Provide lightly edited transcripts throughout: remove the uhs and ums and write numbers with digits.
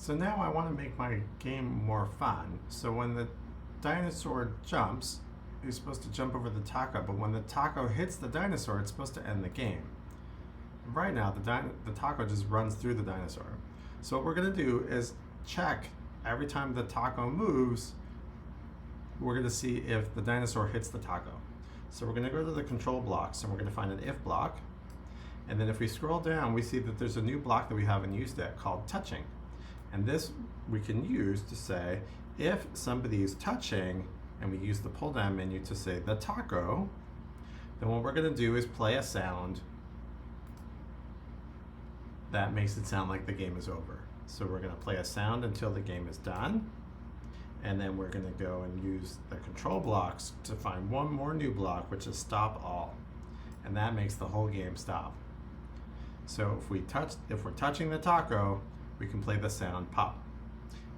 So now I want to make my game more fun. So when the dinosaur jumps, he's supposed to jump over the taco, but when the taco hits the dinosaur, it's supposed to end the game. Right now, the taco just runs through the dinosaur. So what we're going to do is check every time the taco moves, we're going to see if the dinosaur hits the taco. So we're going to go to the control blocks and we're going to find an if block. And then if we scroll down, we see that there's a new block that we haven't used yet called touching. And this we can use to say if somebody is touching, and we use the pull down menu to say the taco, then what we're going to do is play a sound that makes it sound like the game is over. So we're going to play a sound until the game is done. And then we're going to go and use the control blocks to find one more new block, which is stop all. And that makes the whole game stop. So if we're touching the taco, we can play the sound pop.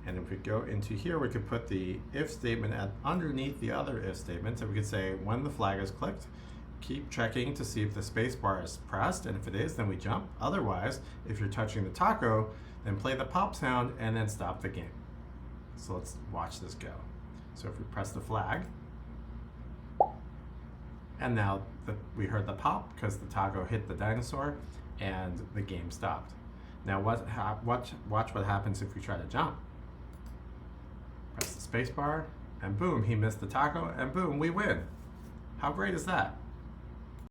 And if we go into here, we could put the if statement underneath the other if statement. So we could say when the flag is clicked, keep checking to see if the space bar is pressed, and if it is, then we jump. Otherwise, if you're touching the taco, then play the pop sound and then stop the game. So let's watch this go. So if we press the flag, and now we heard the pop because the taco hit the dinosaur and the game stopped. Now watch what happens if we try to jump. Press the space bar, and boom, he missed the taco, and boom, we win. How great is that?